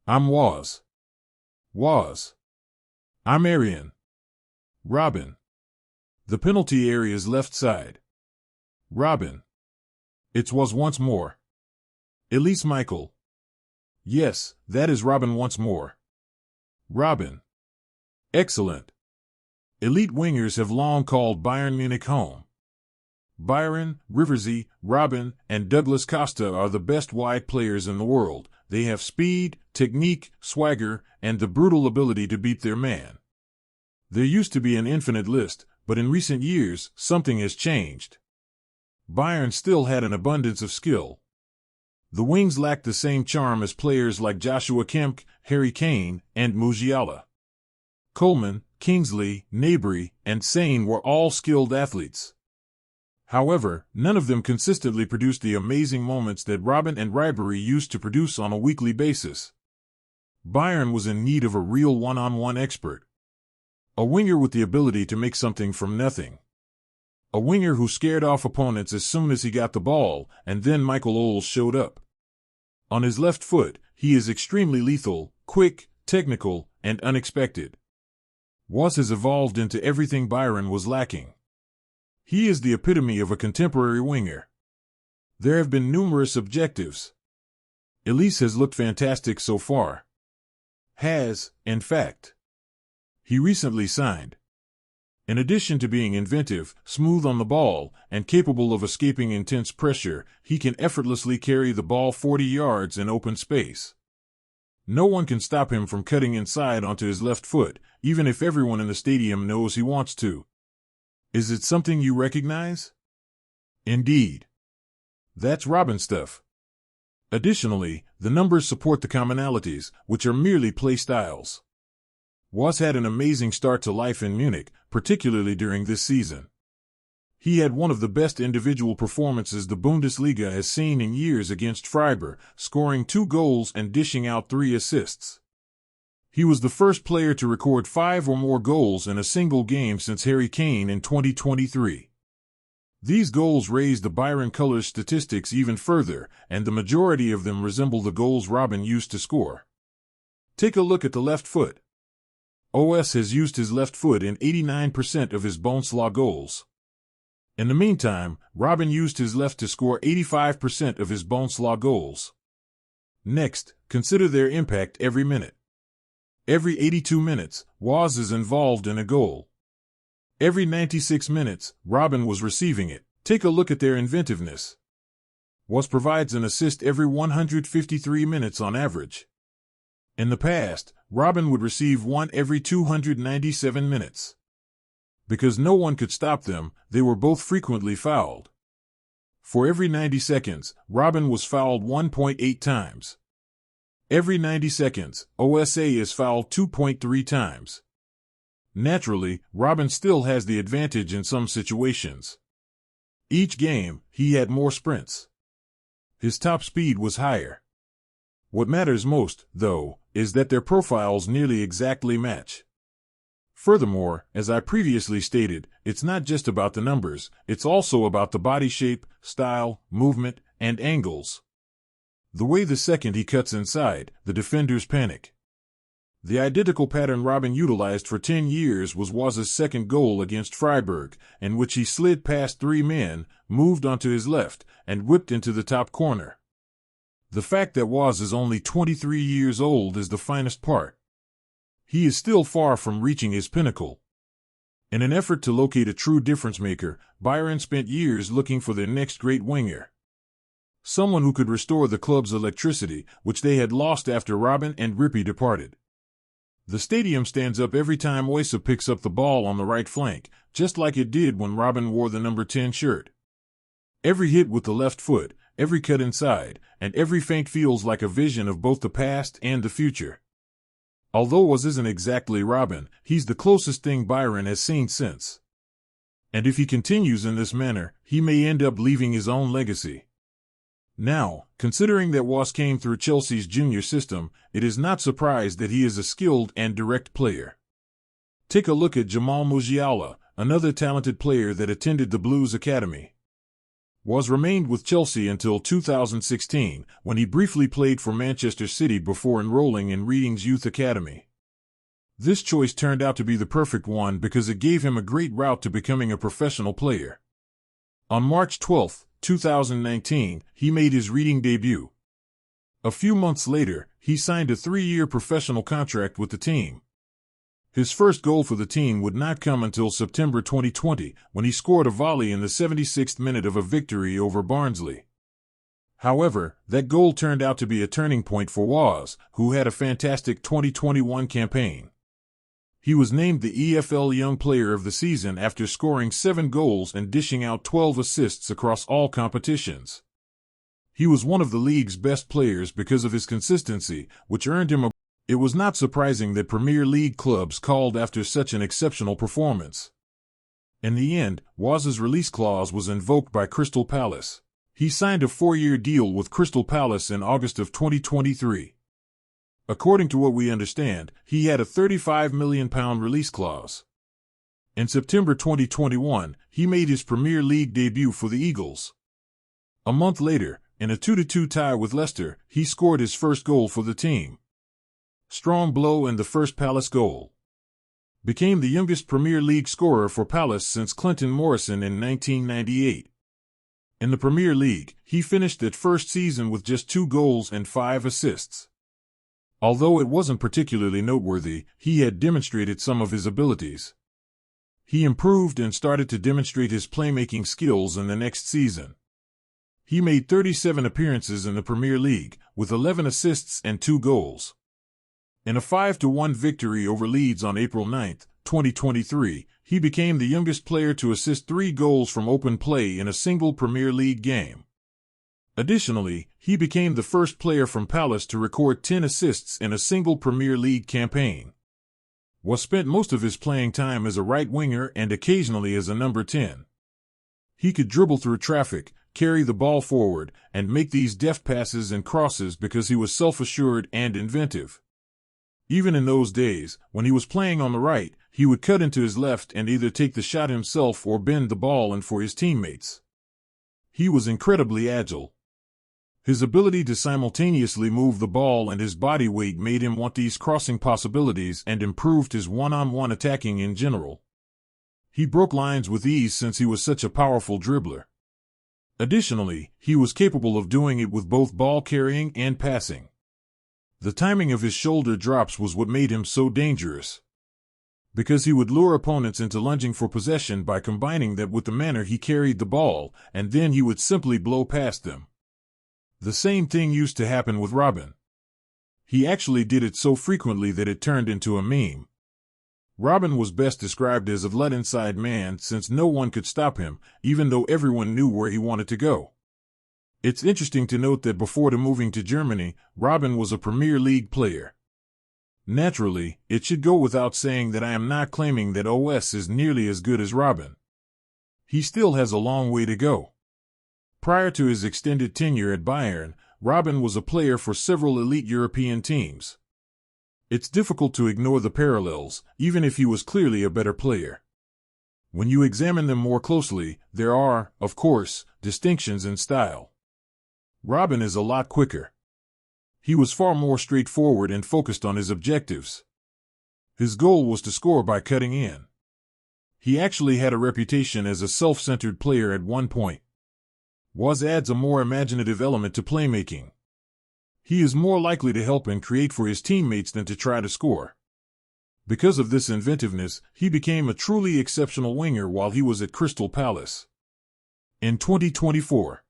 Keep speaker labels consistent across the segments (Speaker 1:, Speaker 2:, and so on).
Speaker 1: I'm Was. Was. I'm Arjen Robben. The penalty area's left side. Robben. It was once more. Elise Michael. Yes, that is Robben once more. Robben. Excellent. Elite wingers have long called Bayern Munich home. Byron, Riversy, Robben, and Douglas Costa are the best wide players in the world. They have speed, technique, swagger, and the brutal ability to beat their man. There used to be an infinite list, but in recent years, something has changed. Bayern still had an abundance of skill. The wings lacked the same charm as players like Joshua Kimmich, Harry Kane, and Musiala. Coleman, Kingsley, Gnabry, and Sane were all skilled athletes. However, none of them consistently produced the amazing moments that Robben and Ribery used to produce on a weekly basis. Bayern was in need of a real one-on-one expert. A winger with the ability to make something from nothing. A winger who scared off opponents as soon as he got the ball, and then Michael Olise showed up. On his left foot, he is extremely lethal, quick, technical, and unexpected. Was has evolved into everything Bayern was lacking. He is the epitome of a contemporary winger. There have been numerous objectives. Elise has looked fantastic so far. Has, in fact. He recently signed. In addition to being inventive, smooth on the ball, and capable of escaping intense pressure, he can effortlessly carry the ball 40 yards in open space. No one can stop him from cutting inside onto his left foot, even if everyone in the stadium knows he wants to. Is it something you recognize? Indeed. That's Robben stuff. Additionally, the numbers support the commonalities, which are merely play styles. Was had an amazing start to life in Munich, particularly during this season. He had one of the best individual performances the Bundesliga has seen in years against Freiburg, scoring 2 goals and dishing out 3 assists. He was the first player to record 5 or more goals in a single game since Harry Kane in 2023. These goals raised the Bayern colors statistics even further, and the majority of them resemble the goals Robben used to score. Take a look at the left foot. OS has used his left foot in 89% of his Bundesliga goals. In the meantime, Robben used his left to score 85% of his Bundesliga goals. Next, consider their impact every minute. Every 82 minutes, Was is involved in a goal. Every 96 minutes, Robben was receiving it. Take a look at their inventiveness. Was provides an assist every 153 minutes on average. In the past, Robben would receive one every 297 minutes. Because no one could stop them, they were both frequently fouled. For every 90 seconds, Robben was fouled 1.8 times. Every 90 seconds, OSA is fouled 2.3 times. Naturally, Robben still has the advantage in some situations. Each game, he had more sprints. His top speed was higher. What matters most, though, is that their profiles nearly exactly match. Furthermore, as I previously stated, it's not just about the numbers, it's also about the body shape, style, movement, and angles. The way the second he cuts inside, the defenders panic. The identical pattern Robben utilized for 10 years was Was's second goal against Freiburg, in which he slid past 3 men, moved onto his left, and whipped into the top corner. The fact that Was is only 23 years old is the finest part. He is still far from reaching his pinnacle. In an effort to locate a true difference maker, Bayern spent years looking for their next great winger. Someone who could restore the club's electricity, which they had lost after Robben and Ribery departed. The stadium stands up every time Olise picks up the ball on the right flank, just like it did when Robben wore the number 10 shirt. Every hit with the left foot, every cut inside, and every feint feels like a vision of both the past and the future. Although Was isn't exactly Robben, he's the closest thing Bayern has seen since. And if he continues in this manner, he may end up leaving his own legacy. Now, considering that Was came through Chelsea's junior system, it is not surprised that he is a skilled and direct player. Take a look at Jamal Musiala, another talented player that attended the Blues Academy. Was remained with Chelsea until 2016, when he briefly played for Manchester City before enrolling in Reading's youth academy. This choice turned out to be the perfect one because it gave him a great route to becoming a professional player. On March 12, 2019, he made his Reading debut. A few months later, he signed a 3-year professional contract with the team. His first goal for the team would not come until September 2020, when he scored a volley in the 76th minute of a victory over Barnsley. However, that goal turned out to be a turning point for Woz, who had a fantastic 2021 campaign. He was named the EFL Young Player of the Season after scoring 7 goals and dishing out 12 assists across all competitions. He was one of the league's best players because of his consistency, which earned him a... It was not surprising that Premier League clubs called after such an exceptional performance. In the end, Woz's release clause was invoked by Crystal Palace. He signed a 4-year deal with Crystal Palace in August of 2023. According to what we understand, he had a £35 million release clause. In September 2021, he made his Premier League debut for the Eagles. A month later, in a 2-2 tie with Leicester, he scored his first goal for the team. Strong blow and the first Palace goal. Became the youngest Premier League scorer for Palace since Clinton Morrison in 1998. In the Premier League, he finished that first season with just 2 goals and 5 assists. Although it wasn't particularly noteworthy, he had demonstrated some of his abilities. He improved and started to demonstrate his playmaking skills in the next season. He made 37 appearances in the Premier League, with 11 assists and 2 goals. In a 5-1 victory over Leeds on April 9, 2023, he became the youngest player to assist 3 goals from open play in a single Premier League game. Additionally, he became the first player from Palace to record 10 assists in a single Premier League campaign. Was spent most of his playing time as a right winger and occasionally as a number 10. He could dribble through traffic, carry the ball forward, and make these deft passes and crosses because he was self-assured and inventive. Even in those days, when he was playing on the right, he would cut into his left and either take the shot himself or bend the ball in for his teammates. He was incredibly agile. His ability to simultaneously move the ball and his body weight made him want these crossing possibilities and improved his one-on-one attacking in general. He broke lines with ease since he was such a powerful dribbler. Additionally, he was capable of doing it with both ball carrying and passing. The timing of his shoulder drops was what made him so dangerous. Because he would lure opponents into lunging for possession by combining that with the manner he carried the ball, and then he would simply blow past them. The same thing used to happen with Robben. He actually did it so frequently that it turned into a meme. Robben was best described as a let inside man since no one could stop him, even though everyone knew where he wanted to go. It's interesting to note that before moving to Germany, Robben was a Premier League player. Naturally, it should go without saying that I am not claiming that OS is nearly as good as Robben. He still has a long way to go. Prior to his extended tenure at Bayern, Robben was a player for several elite European teams. It's difficult to ignore the parallels, even if he was clearly a better player. When you examine them more closely, there are, of course, distinctions in style. Robben is a lot quicker. He was far more straightforward and focused on his objectives. His goal was to score by cutting in. He actually had a reputation as a self-centered player at one point. Woz adds a more imaginative element to playmaking. He is more likely to help and create for his teammates than to try to score. Because of this inventiveness, he became a truly exceptional winger while he was at Crystal Palace. In 2024,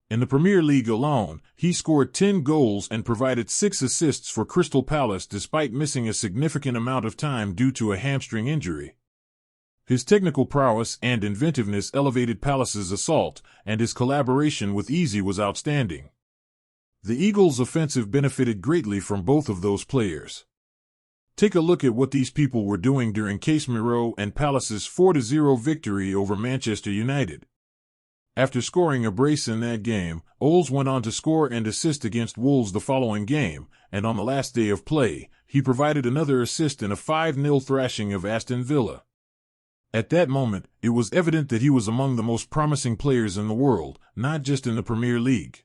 Speaker 1: in the Premier League alone, he scored 10 goals and provided 6 assists for Crystal Palace despite missing a significant amount of time due to a hamstring injury. His technical prowess and inventiveness elevated Palace's assault, and his collaboration with Olise was outstanding. The Eagles' offensive benefited greatly from both of those players. Take a look at what these people were doing during Casemiro and Palace's 4-0 victory over Manchester United. After scoring a brace in that game, Olise went on to score and assist against Wolves the following game, and on the last day of play, he provided another assist in a 5-0 thrashing of Aston Villa. At that moment, it was evident that he was among the most promising players in the world, not just in the Premier League.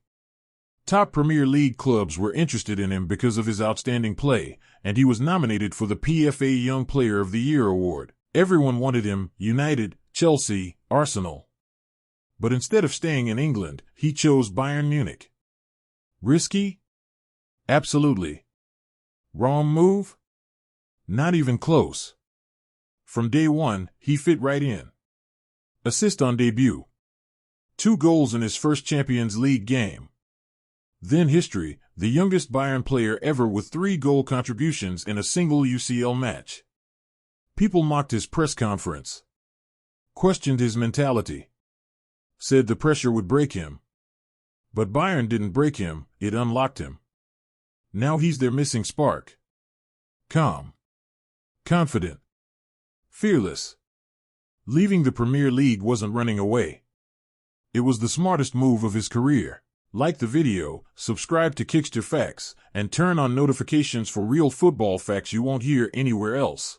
Speaker 1: Top Premier League clubs were interested in him because of his outstanding play, and he was nominated for the PFA Young Player of the Year award. Everyone wanted him: United, Chelsea, Arsenal. But instead of staying in England, he chose Bayern Munich. Risky? Absolutely. Wrong move? Not even close. From day one, he fit right in. Assist on debut. 2 goals in his first Champions League game. Then history, the youngest Bayern player ever with 3 goal contributions in a single UCL match. People mocked his press conference. Questioned his mentality. Said the pressure would break him. But Bayern didn't break him, it unlocked him. Now he's their missing spark. Calm. Confident. Fearless. Leaving the Premier League wasn't running away. It was the smartest move of his career. Like the video, subscribe to Kickster Facts, and turn on notifications for real football facts you won't hear anywhere else.